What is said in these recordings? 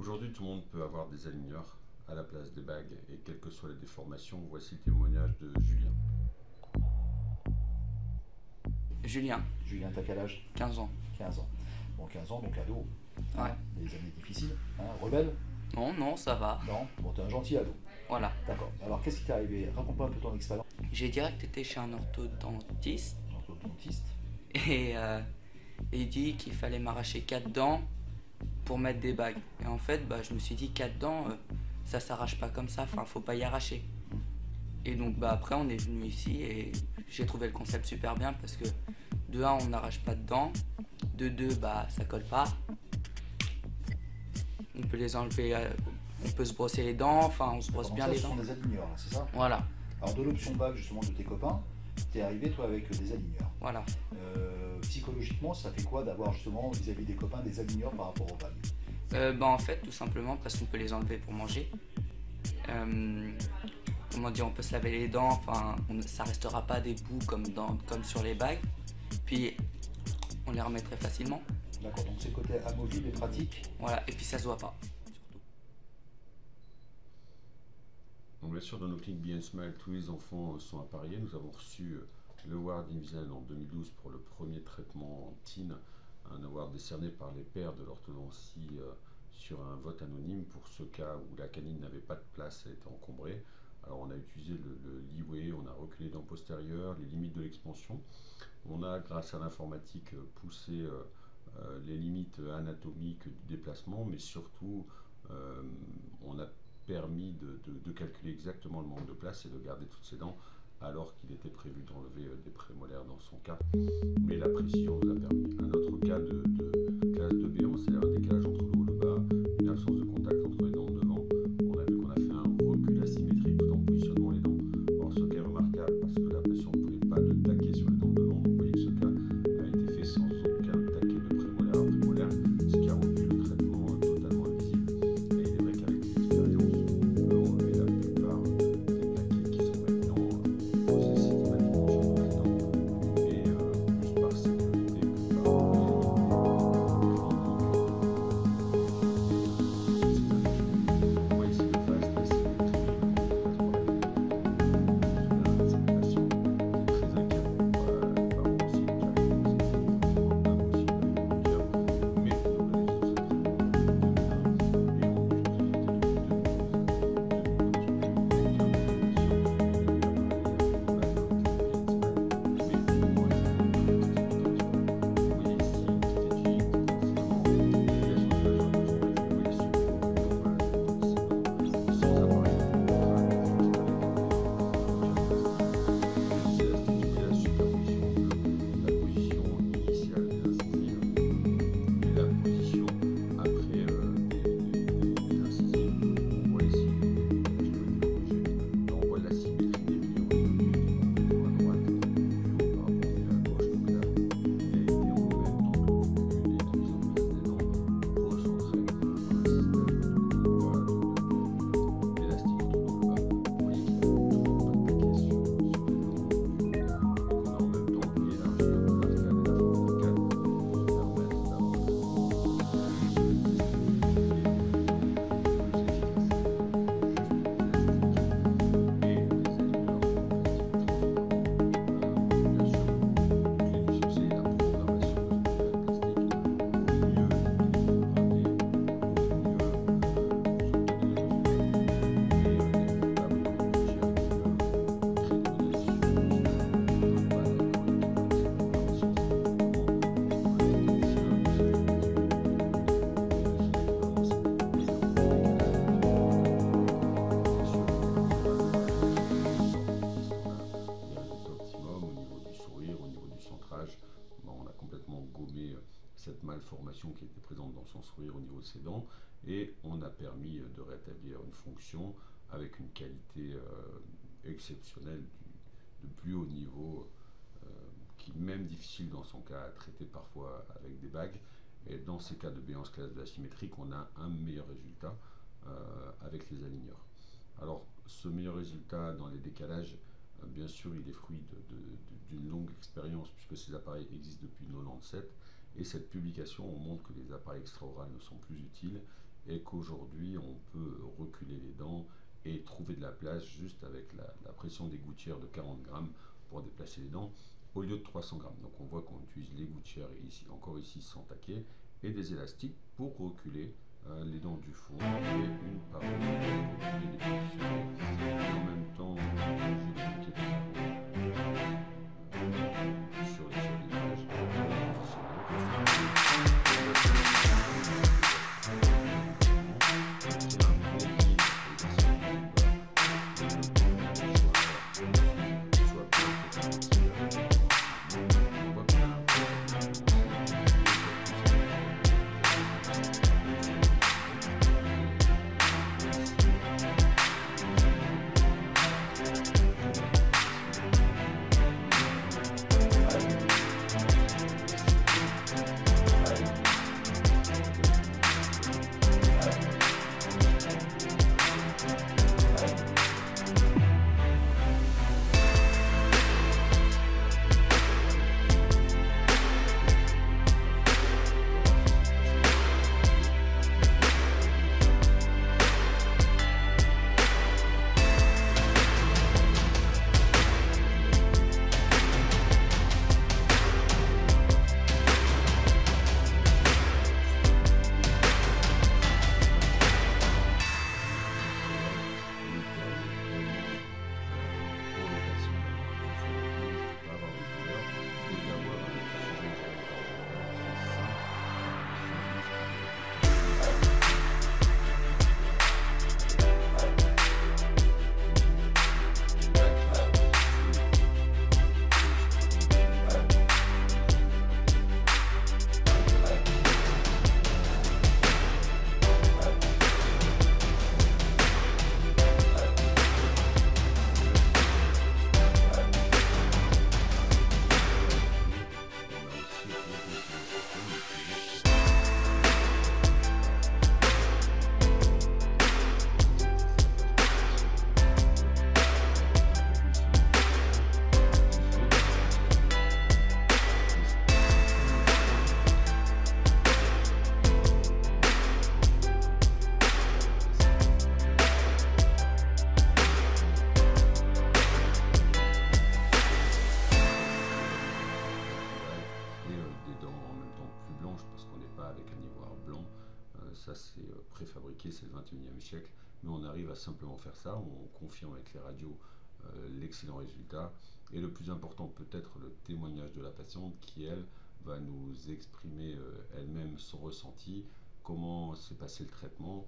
Aujourd'hui, tout le monde peut avoir des aligneurs à la place des bagues et quelles que soient les déformations, voici le témoignage de Julien. Julien, Julien, t'as quel âge? 15 ans. 15 ans. Bon, 15 ans, donc ado. Hein, Ouais. des années difficiles. Hein, rebelle? Non, non, ça va. Non. Bon, t'es un gentil ado. Voilà. D'accord. Alors, qu'est-ce qui t'est arrivé? Raconte-moi un peu ton expérience J'ai direct été chez un orthodontiste en tant que dentiste. et il dit qu'il fallait m'arracher 4 dents pour mettre des bagues. Et en fait, je me suis dit 4 dents, ça s'arrache pas comme ça, enfin, faut pas y arracher. Et donc, après, on est venu ici et j'ai trouvé le concept super bien parce que de 1, on n'arrache pas de dents, de 2, ça colle pas. On peut les enlever, on peut se brosser les dents, enfin, on se brosse Donc bien ça, les ce dents. sont des aligneurs, là, c'est ça? Voilà, Alors, de l'option bague, justement, de tes copains, t'es arrivé, toi, avec des aligneurs. voilà. Psychologiquement, ça fait quoi d'avoir, justement, vis-à-vis des copains, des aligneurs par rapport aux bagues? En fait, tout simplement parce qu'on peut les enlever pour manger. Comment dire, on peut se laver les dents, enfin, ça restera pas des bouts comme sur les bagues. Puis, on les remet très facilement. D'accord, donc c'est côté amovible et pratique. Voilà, et puis ça se voit pas, surtout. Donc, bien sûr, dans nos cliniques Bien Smile, tous les enfants sont appareillés. Nous avons reçu le Award Invisalign en 2012 pour le premier traitement en TIN, un award décerné par les pairs de l'orthodontie sur un vote anonyme pour ce cas où la canine n'avait pas de place, elle était encombrée. Alors on a utilisé le leeway, on a reculé les dents postérieures, les limites de l'expansion. On a, grâce à l'informatique, poussé les limites anatomiques du déplacement, mais surtout on a permis de calculer exactement le manque de place et de garder toutes ses dents alors qu'il était prévu d'enlever des prémolaires dans son cas. Mais la précision nous a permis. Un autre cas de classe de béance, c'est un décalage entre le haut et le bas, une absence de contact entre les dents de devant. On a vu qu'on a fait un recul asymétrique tout en positionnant les dents. Alors ce cas est remarquable parce que la patient ne pouvait pas de taquet sur les dents de devant. Donc vous voyez que ce cas a été fait sans aucun taquet de prémolaire à prémolaire, ce qui a rendu le traitement totalement invisible. Et il est vrai qu'avec l'expérience, on peut enlever la plupart des taquets qui sont maintenant posés systématiquement sur nos dents, et plus par sécurité que par on voit ici le face, la symétrie, cette patient est très inquiète pour pas aussi le carré, c'est impossible à dire, mais nous réalisons ce traitement depuis 2001 et on on a complètement gommé cette malformation qui était présente dans son sourire au niveau de ses dents et on a permis de rétablir une fonction avec une qualité exceptionnelle de plus haut niveau, qui même difficile dans son cas à traiter parfois avec des bagues. Et dans ces cas de béance classe de asymétrique, on a un meilleur résultat avec les aligneurs. Alors ce meilleur résultat dans les décalages, bien sûr, il est fruit d'une longue expérience puisque ces appareils existent depuis 1997 et cette publication on montre que les appareils extraorales ne sont plus utiles et qu'aujourd'hui on peut reculer les dents et trouver de la place juste avec la pression des gouttières de 40 grammes pour déplacer les dents au lieu de 300 grammes. Donc on voit qu'on utilise les gouttières ici, encore ici sans taquet, et des élastiques pour reculer les dents du fond et une par une pour reculer les positionner. Et en même temps, j'ai expliqué sur les images ça c'est préfabriqué, c'est le 21e siècle, mais on arrive à simplement faire ça, on confirme avec les radios l'excellent résultat, et le plus important peut-être le témoignage de la patiente qui elle va nous exprimer elle-même son ressenti, comment s'est passé le traitement,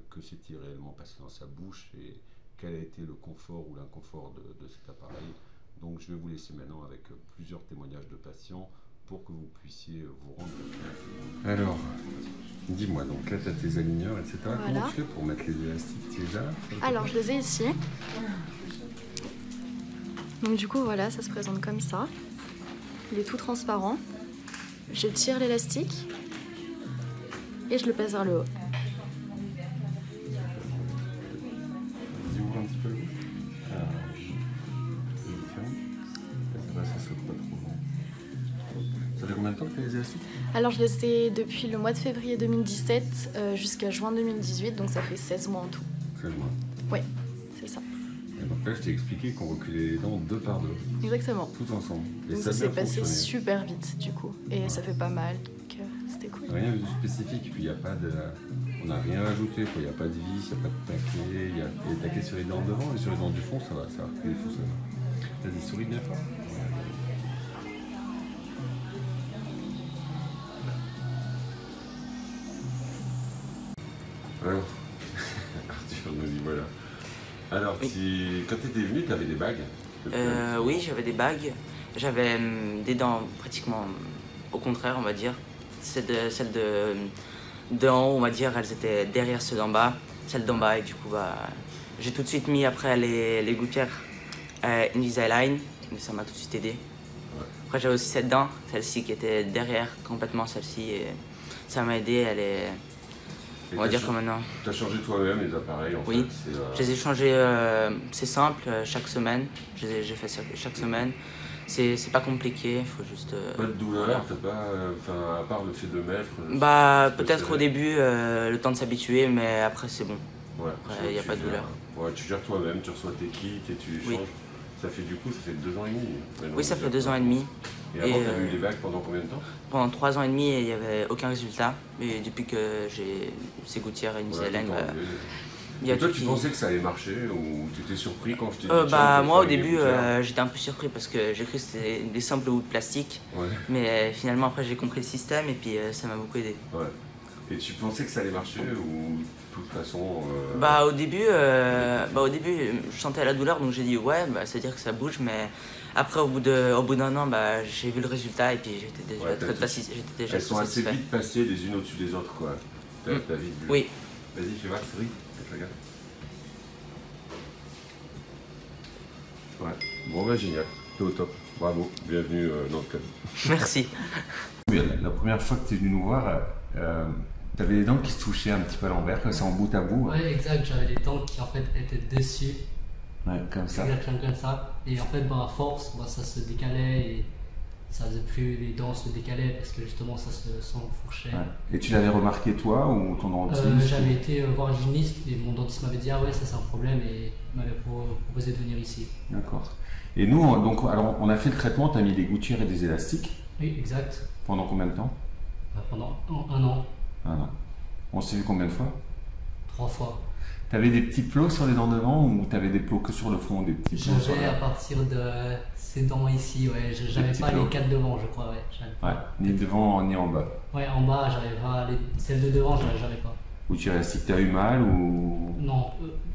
que s'est-il réellement passé dans sa bouche et quel a été le confort ou l'inconfort de cet appareil. Donc je vais vous laisser maintenant avec plusieurs témoignages de patients pour que vous puissiez vous rendre compte. Alors, dis-moi, donc là tu as tes aligneurs, etc. Voilà. Comment tu fais pour mettre les élastiques? Tu les as? Alors je les ai ici. Donc du coup voilà, ça se présente comme ça. Il est tout transparent. Je tire l'élastique et je le pèse vers le haut. Dis-moi un petit peu. Ça saute pas trop. Ça fait combien de temps que tu as les élastiques? Alors je les ai depuis le mois de février 2017 jusqu'à juin 2018, donc ça fait 16 mois en tout. 16 mois. Oui, c'est ça. Et donc là je t'ai expliqué qu'on reculait les dents deux par deux. Exactement. Tout ensemble. Et donc ça s'est passé super vite du coup, et ouais. Ça fait pas mal, donc c'était cool. Rien de spécifique, puis il n'y a pas de... On n'a rien ajouté, il n'y a pas de vis, il n'y a pas de taquet, il y a des taquets sur les dents devant, et sur les dents du fond ça va reculer tout seul. Vas-y, souris bien fort. Alors, Arthur nous dit voilà. Alors, oui. Quand tu étais venu, tu avais des bagues? Oui, j'avais des bagues. J'avais des dents pratiquement au contraire, on va dire. Celles de en haut, on va dire, elles étaient derrière celles d'en bas. Celles d'en bas, et du coup, j'ai tout de suite mis après les gouttières Invisalign, mais ça m'a tout de suite aidé. Ouais. Après, j'avais aussi cette dent, celle-ci qui était derrière complètement, celle-ci, et ça m'a aidé. Elle est. On va dire que maintenant. Tu as changé toi-même les appareils en oui. fait? Je les ai changés, c'est simple, chaque semaine. J'ai fait ça chaque semaine. C'est pas compliqué, faut juste. Pas de douleur, t'as pas, enfin, à part le fait de mettre. Bah, le peut-être serrer. au début, le temps de s'habituer, mais après, c'est bon. Ouais, Après, y a tu pas de gères. douleur. Ouais, tu gères toi-même, tu reçois tes kits et tu les Oui. changes. Ça fait 2 ans et demi. maintenant, Oui, ça fait déjà. 2 ans et demi. Et avant, Et, t'avais eu les bagues pendant combien de temps? Pendant 3 ans et demi, il n'y avait aucun résultat. Et depuis que j'ai ces gouttières et une Ouais, Hélène, tout bah, enlevé. il y a Et toi, tout tu qui. pensais que ça allait marcher ou tu étais surpris quand je t'ai dit Bah, tiens, on peut moi au faire les début, gouttières j'étais un peu surpris parce que j'ai cru que c'était des simples bouts de plastique. Ouais, Mais finalement, après, j'ai compris le système et puis ça m'a beaucoup aidé. ouais. Et tu pensais que ça allait marcher ou de toute façon. Bah au début, je sentais la douleur donc j'ai dit ouais, bah, c'est-à-dire que ça bouge, mais après au bout d'un an, bah, j'ai vu le résultat et puis j'étais déjà Ouais, très elles sont assez satisfait. vite passées les unes au-dessus des autres, quoi. T'as Mm. t'as vite vu. Oui, Vas-y, fais voir, souris. Regarde. Ouais. Bon, bah, génial. T'es au top. Bravo. Bienvenue dans le club. merci. La première fois que tu es venu nous voir, tu avais les dents qui se touchaient un petit peu à l'envers, comme ça en bout à bout. Ouais, exact, j'avais les dents qui en fait étaient dessus, Ouais, comme ça. exactement comme ça. Et en fait, bah, à force, bah, ça se décalait et ça faisait plus, les dents se décalaient parce que justement ça s'enfourchait. Ouais. Et tu l'avais remarqué toi ou ton dentiste? J'avais été voir un hygiéniste et mon dentiste m'avait dit ah ouais, ça c'est un problème et il m'avait proposé de venir ici. D'accord. Et nous, donc, alors, on a fait le traitement, tu as mis des gouttières et des élastiques. Oui, exact. Pendant combien de temps? Pendant un an, Voilà. On s'est vu combien de fois? 3 fois. Tu avais des petits plots sur les dents devant ou tu avais des plots que sur le fond, des petits plots sur J'avais à la... partir de ces dents ici, ouais, j'avais petits pas plots. les 4 devant, je crois, ouais. J'avais pas. Ouais, ni devant ni en bas. Ouais, en bas, j'avais pas, celles de devant, j'avais pas. Gouttières élastiques, tu as eu mal ou... Non,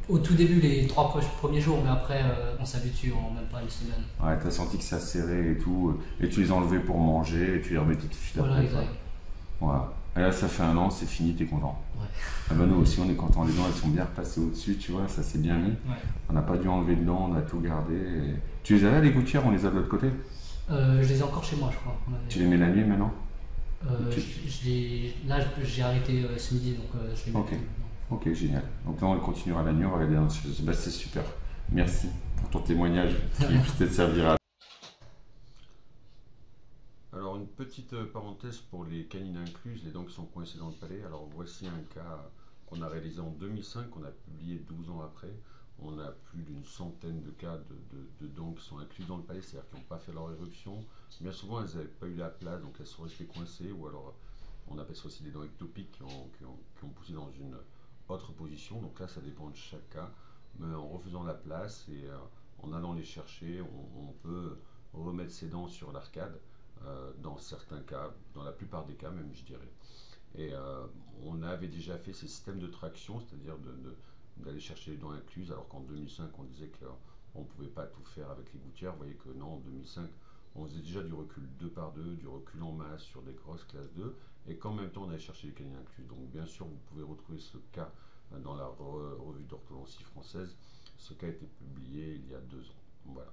au tout début, les 3 premiers jours, mais après, on s'habitue en même pas une semaine. Ouais, t'as senti que ça serrait et tout, et tu les enlevais pour manger, et tu les remettais tout de suite Voilà, après. exact. Voilà. Et là, ça fait un an, c'est fini, t'es content. Ouais. Ah bah nous aussi, on est content. Les dents, elles sont bien repassées au-dessus, tu vois, ça s'est bien mis. Ouais. On n'a pas dû enlever de dents, on a tout gardé. et- Tu les as là, les gouttières, on les a de l'autre côté? Je les ai encore chez moi, je crois. Tu les mets la nuit maintenant? Là, j'ai arrêté ce midi, donc je les mets. Ok. Ok, génial. Donc là, on continuera la nuit, on va regarder dans le... Bah, c'est super. Merci pour ton témoignage qui peut-être servira. Alors, une petite parenthèse pour les canines incluses, les dents qui sont coincées dans le palais. Alors, voici un cas qu'on a réalisé en 2005, qu'on a publié 12 ans après. On a plus d'une centaine de cas de dents qui sont incluses dans le palais, c'est-à-dire qui n'ont pas fait leur éruption. Bien souvent, elles n'avaient pas eu la place, donc elles sont restées coincées, ou alors on appelle ça aussi des dents ectopiques qui ont poussé dans une autre position. Donc là, ça dépend de chaque cas. Mais en refaisant la place et en allant les chercher, on peut remettre ses dents sur l'arcade. Dans certains cas, dans la plupart des cas même, je dirais. Et on avait déjà fait ces systèmes de traction, c'est-à-dire d'aller chercher les dents incluses, alors qu'en 2005, on disait qu'on ne pouvait pas tout faire avec les gouttières. Vous voyez que non, en 2005, on faisait déjà du recul 2 par 2, du recul en masse sur des grosses classes 2, et qu'en même temps, on allait chercher les canines incluses. Donc bien sûr, vous pouvez retrouver ce cas dans la revue d'orthodontie française. Ce cas a été publié il y a 2 ans. Voilà.